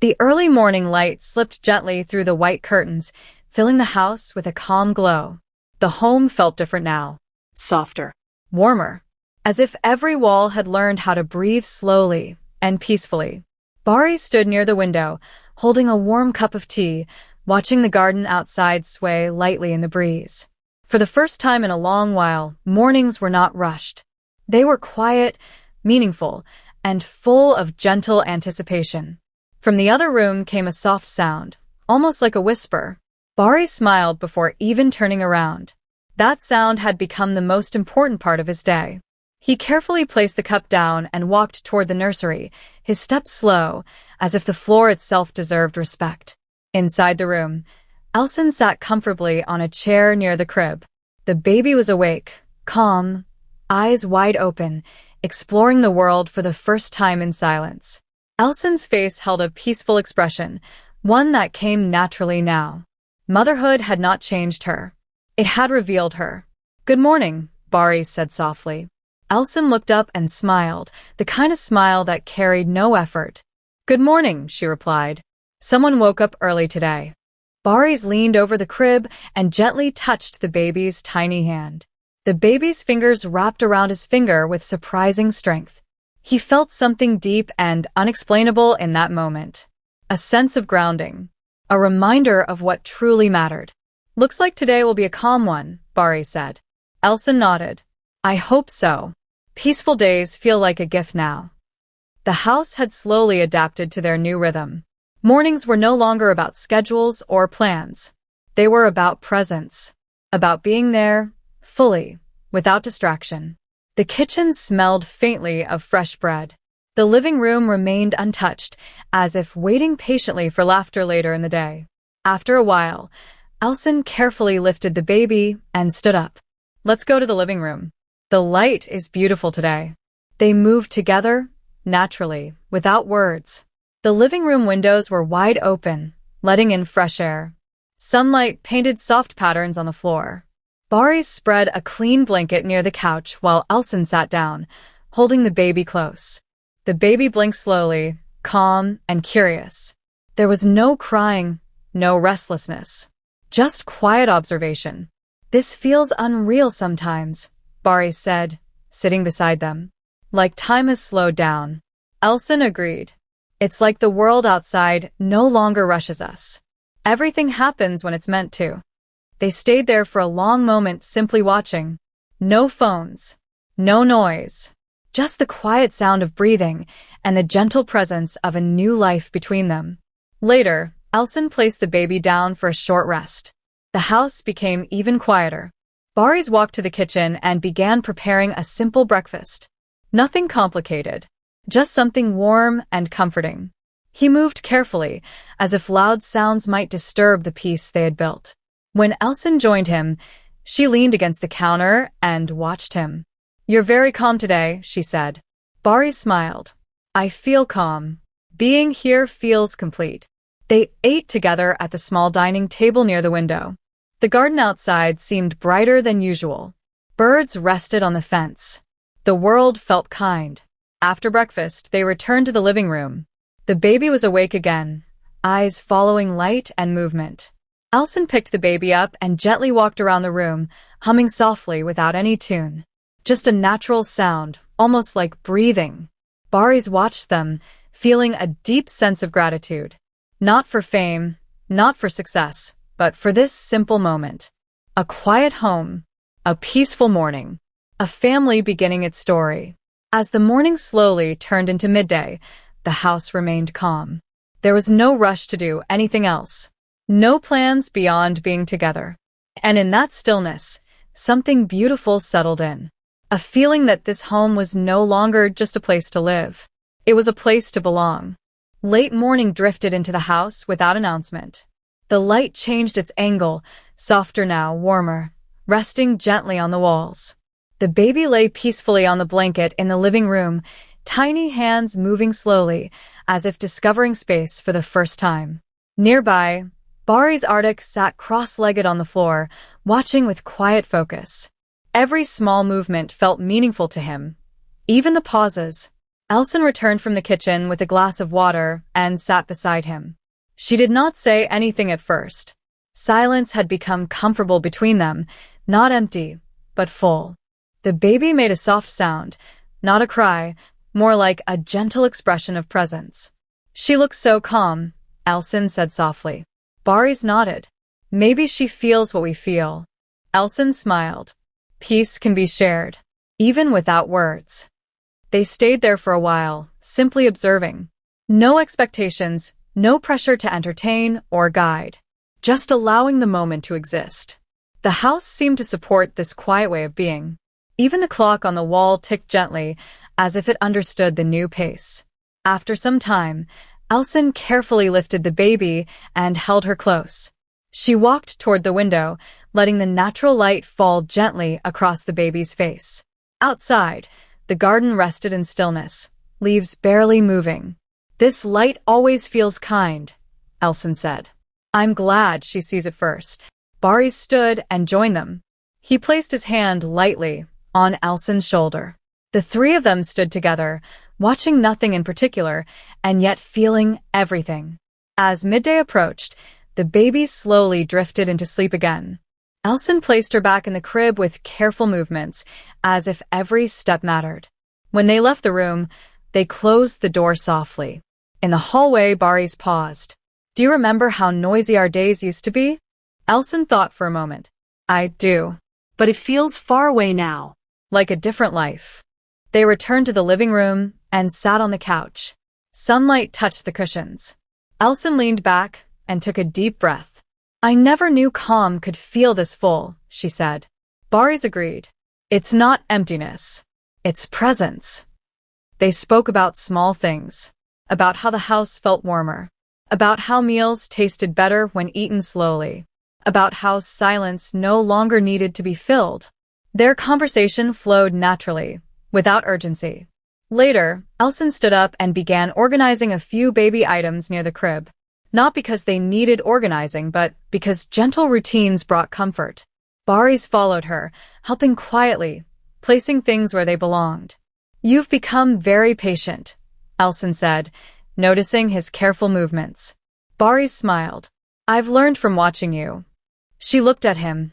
The early morning light slipped gently through the white curtains, filling the house with a calm glow. The home felt different now. Softer. Warmer. As if every wall had learned how to breathe slowly and peacefully. Bari stood near the window, holding a warm cup of tea, watching the garden outside sway lightly in the breeze. For the first time in a long while, mornings were not rushed. They were quiet, meaningful, and full of gentle anticipation. From the other room came a soft sound, almost like a whisper. Bari smiled before even turning around. That sound had become the most important part of his day. He carefully placed the cup down and walked toward the nursery, his steps slow, as if the floor itself deserved respect. Inside the room, Elçin sat comfortably on a chair near the crib. The baby was awake, calm, eyes wide open, exploring the world for the first time in silence. Elçin's face held a peaceful expression, one that came naturally now. Motherhood had not changed her. It had revealed her. "Good morning," Bari said softly. Elçin looked up and smiled, the kind of smile that carried no effort. "Good morning," she replied. "Someone woke up early today." Bari's leaned over the crib and gently touched the baby's tiny hand. The baby's fingers wrapped around his finger with surprising strength. He felt something deep and unexplainable in that moment. A sense of grounding. A reminder of what truly mattered. "Looks like today will be a calm one," Bari said. Elçin nodded. "I hope so. Peaceful days feel like a gift now." The house had slowly adapted to their new rhythm. Mornings were no longer about schedules or plans. They were about presence. About being there, fully, without distraction. The kitchen smelled faintly of fresh bread. The living room remained untouched, as if waiting patiently for laughter later in the day. After a while, Elçin carefully lifted the baby and stood up. "Let's go to the living room. The light is beautiful today." They moved together, naturally, without words. The living room windows were wide open, letting in fresh air. Sunlight painted soft patterns on the floor. Bari spread a clean blanket near the couch while Elçin sat down, holding the baby close. The baby blinked slowly, calm and curious. There was no crying, no restlessness. Just quiet observation. "This feels unreal sometimes," Bari said, sitting beside them. "Like time has slowed down." Elçin agreed. "It's like the world outside no longer rushes us. Everything happens when it's meant to." They stayed there for a long moment, simply watching. No phones. No noise. Just the quiet sound of breathing and the gentle presence of a new life between them. Later, Elçin placed the baby down for a short rest. The house became even quieter. Bari's walked to the kitchen and began preparing a simple breakfast. Nothing complicated. Just something warm and comforting. He moved carefully, as if loud sounds might disturb the peace they had built. When Elçin joined him, she leaned against the counter and watched him. "You're very calm today," she said. Bari smiled. "I feel calm. Being here feels complete." They ate together at the small dining table near the window. The garden outside seemed brighter than usual. Birds rested on the fence. The world felt kind. After breakfast, they returned to the living room. The baby was awake again, eyes following light and movement. Elçin picked the baby up and gently walked around the room, humming softly without any tune. Just a natural sound, almost like breathing. Bari's watched them, feeling a deep sense of gratitude. Not for fame, not for success, but for this simple moment. A quiet home, a peaceful morning, a family beginning its story. As the morning slowly turned into midday, the house remained calm. There was no rush to do anything else. No plans beyond being together. And in that stillness, something beautiful settled in. A feeling that this home was no longer just a place to live. It was a place to belong. Late morning drifted into the house without announcement. The light changed its angle, softer now, warmer, resting gently on the walls. The baby lay peacefully on the blanket in the living room, tiny hands moving slowly, as if discovering space for the first time. Nearby, Bari's Arduç sat cross-legged on the floor, watching with quiet focus. Every small movement felt meaningful to him, even the pauses. Elçin returned from the kitchen with a glass of water and sat beside him. She did not say anything at first. Silence had become comfortable between them, not empty, but full. The baby made a soft sound, not a cry, more like a gentle expression of presence. She looks so calm, Elçin said softly. Barış nodded. Maybe she feels what we feel. Elçin smiled. Peace can be shared, even without words. They stayed there for a while, simply observing. No expectations, no pressure to entertain or guide. Just allowing the moment to exist. The house seemed to support this quiet way of being. Even the clock on the wall ticked gently, as if it understood the new pace. After some time, Elçin carefully lifted the baby and held her close. She walked toward the window, letting the natural light fall gently across the baby's face. Outside, the garden rested in stillness, leaves barely moving. This light always feels kind, Elçin said. I'm glad she sees it first. Barış stood and joined them. He placed his hand lightly on Elçin's shoulder. The three of them stood together, watching nothing in particular, and yet feeling everything. As midday approached, the baby slowly drifted into sleep again. Elçin placed her back in the crib with careful movements, as if every step mattered. When they left the room, they closed the door softly. In the hallway, Barış paused. Do you remember how noisy our days used to be? Elçin thought for a moment. I do. But it feels far away now. Like a different life. They returned to the living room and sat on the couch. Sunlight touched the cushions. Elçin leaned back and took a deep breath. I never knew calm could feel this full, she said. Barış agreed. It's not emptiness. It's presence. They spoke about small things. About how the house felt warmer. About how meals tasted better when eaten slowly. About how silence no longer needed to be filled. Their conversation flowed naturally, without urgency. Later, Elçin stood up and began organizing a few baby items near the crib. Not because they needed organizing, but because gentle routines brought comfort. Barış followed her, helping quietly, placing things where they belonged. You've become very patient, Elçin said, noticing his careful movements. Barış smiled. I've learned from watching you. She looked at him,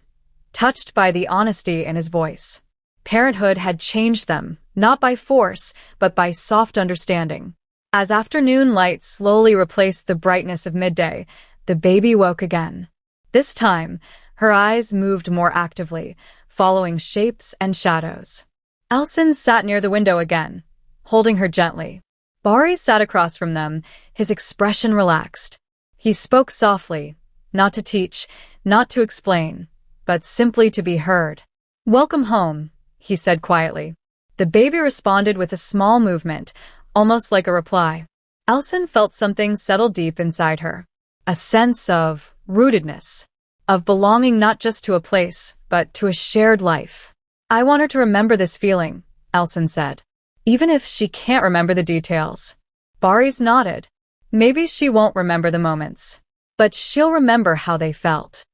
touched by the honesty in his voice. Parenthood had changed them, not by force, but by soft understanding. As afternoon light slowly replaced the brightness of midday, the baby woke again. This time, her eyes moved more actively, following shapes and shadows. Elçin sat near the window again, holding her gently. Barış sat across from them, his expression relaxed. He spoke softly, not to teach, not to explain, but simply to be heard. Welcome home, he said quietly. The baby responded with a small movement, almost like a reply. Elçin felt something settle deep inside her. A sense of rootedness, of belonging not just to a place, but to a shared life. I want her to remember this feeling, Elçin said. Even if she can't remember the details. Barış nodded. Maybe she won't remember the moments, but she'll remember how they felt.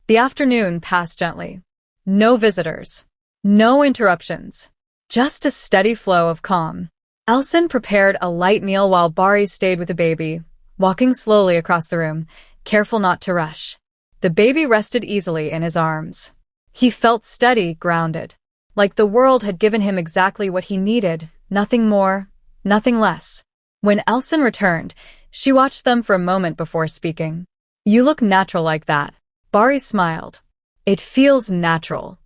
The afternoon passed gently. No visitors. No interruptions. Just a steady flow of calm. Elçin prepared a light meal while Barış stayed with the baby, walking slowly across the room, careful not to rush. The baby rested easily in his arms. He felt steady, grounded. Like the world had given him exactly what he needed, nothing more, nothing less. When Elçin returned, she watched them for a moment before speaking. You look natural like that. Barış smiled. It feels natural.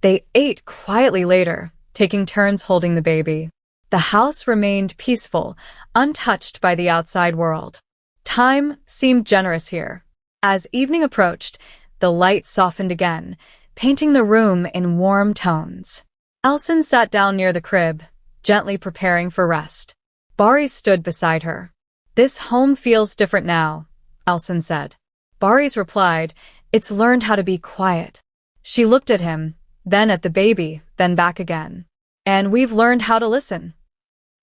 They ate quietly later, taking turns holding the baby. The house remained peaceful, untouched by the outside world. Time seemed generous here. As evening approached, the light softened again, painting the room in warm tones. Elçin sat down near the crib, gently preparing for rest. Barış stood beside her. This home feels different now, Elçin said. Barış replied, it's learned how to be quiet. She looked at him, then at the baby, then back again. And we've learned how to listen.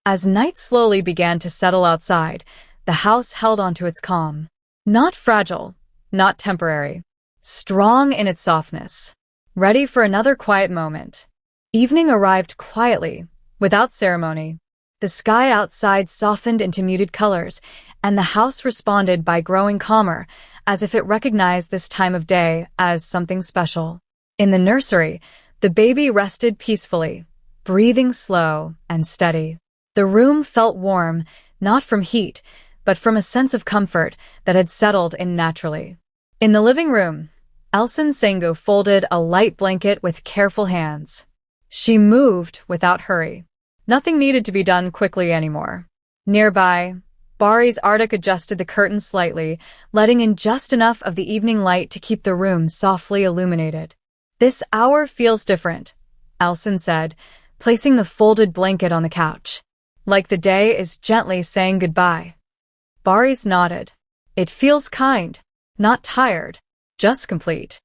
As night slowly began to settle outside, the house held onto its calm. Not fragile, not temporary. Strong in its softness. Ready for another quiet moment. Evening arrived quietly, without ceremony. The sky outside softened into muted colors, and the house responded by growing calmer, as if it recognized this time of day as something special. In the nursery, the baby rested peacefully, breathing slow and steady. The room felt warm, not from heat, but from a sense of comfort that had settled in naturally. In the living room, Elçin Sangu folded a light blanket with careful hands. She moved without hurry. Nothing needed to be done quickly anymore. Nearby, Barış Arduç adjusted the curtains slightly, letting in just enough of the evening light to keep the room softly illuminated. "This hour feels different," Elçin said, placing the folded blanket on the couch. "Like the day is gently saying goodbye." Barış nodded. "It feels kind, not tired, just complete."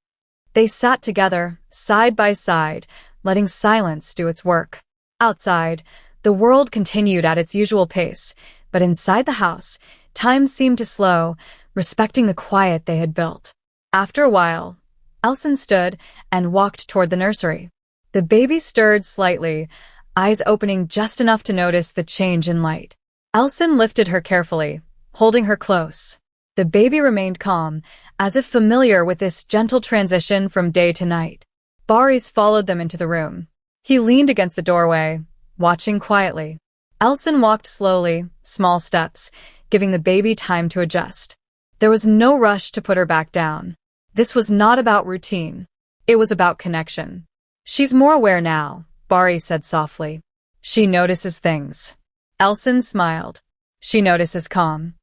They sat together, side by side, letting silence do its work. Outside, the world continued at its usual pace, but inside the house, time seemed to slow, respecting the quiet they had built. After a while, Elçin stood and walked toward the nursery. The baby stirred slightly, eyes opening just enough to notice the change in light. Elçin lifted her carefully, holding her close. The baby remained calm, as if familiar with this gentle transition from day to night. Barış followed them into the room. He leaned against the doorway, watching quietly. Elçin walked slowly, small steps, giving the baby time to adjust. There was no rush to put her back down. This was not about routine. It was about connection. "She's more aware now," Barış said softly. "She notices things." Elçin smiled. "She notices calm."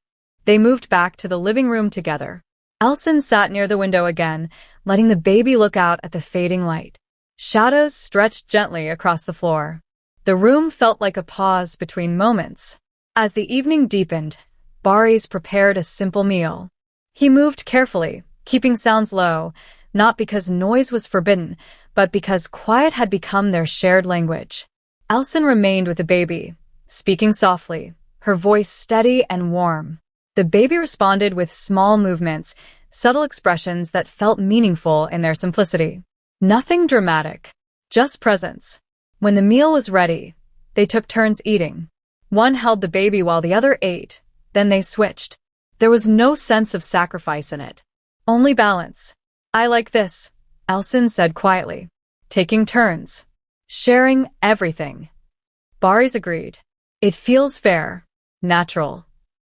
They moved back to the living room together. Elçin sat near the window again, letting the baby look out at the fading light. Shadows stretched gently across the floor. The room felt like a pause between moments. As the evening deepened, Barış prepared a simple meal. He moved carefully, keeping sounds low, not because noise was forbidden, but because quiet had become their shared language. Elçin remained with the baby, speaking softly, her voice steady and warm. The baby responded with small movements, subtle expressions that felt meaningful in their simplicity. Nothing dramatic, just presence. When the meal was ready, they took turns eating. One held the baby while the other ate, then they switched. There was no sense of sacrifice in it, only balance. "I like this," Elçin said quietly, taking turns, sharing everything. Barış agreed. "It feels fair, natural."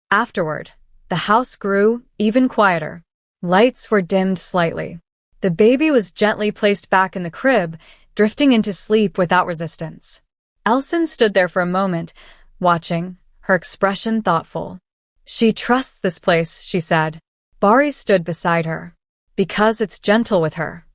Afterward, the house grew even quieter. Lights were dimmed slightly. The baby was gently placed back in the crib, drifting into sleep without resistance. Elçin stood there for a moment, watching, her expression thoughtful. "She trusts this place," she said. Barış stood beside her. "Because it's gentle with her."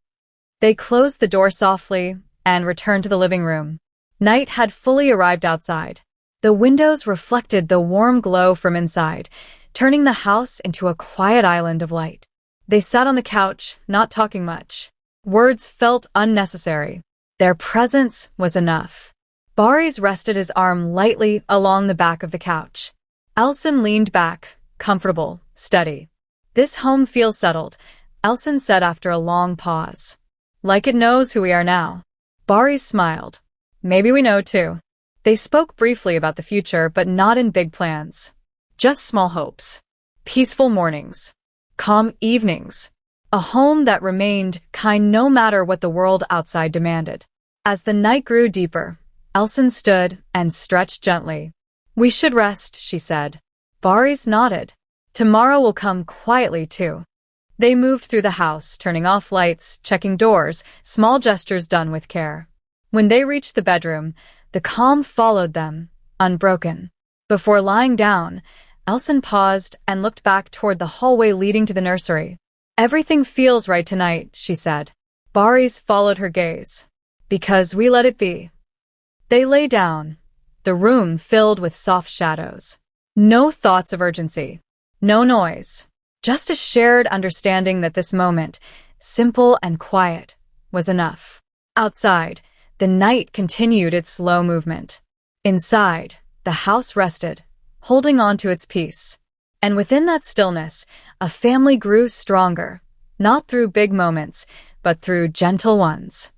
They closed the door softly and returned to the living room. Night had fully arrived outside. The windows reflected the warm glow from inside, turning the house into a quiet island of light. They sat on the couch, not talking much. Words felt unnecessary. Their presence was enough. Barış rested his arm lightly along the back of the couch. Elçin leaned back, comfortable, steady. "This home feels settled," Elçin said after a long pause. "Like it knows who we are now." Barış smiled. "Maybe we know too." They spoke briefly about the future, but not in big plans. Just small hopes. Peaceful mornings. Calm evenings. A home that remained kind no matter what the world outside demanded. As the night grew deeper, Elçin stood and stretched gently. "We should rest," she said. Barış nodded. "Tomorrow will come quietly too." They moved through the house, turning off lights, checking doors, small gestures done with care. When they reached the bedroom, the calm followed them, unbroken. Before lying down, Elçin paused and looked back toward the hallway leading to the nursery. "Everything feels right tonight," she said. Barış followed her gaze. "Because we let it be." They lay down, the room filled with soft shadows. No thoughts of urgency, no noise, just a shared understanding that this moment, simple and quiet, was enough. Outside, the night continued its slow movement. Inside, the house rested, holding on to its peace. And within that stillness, a family grew stronger, not through big moments, but through gentle ones.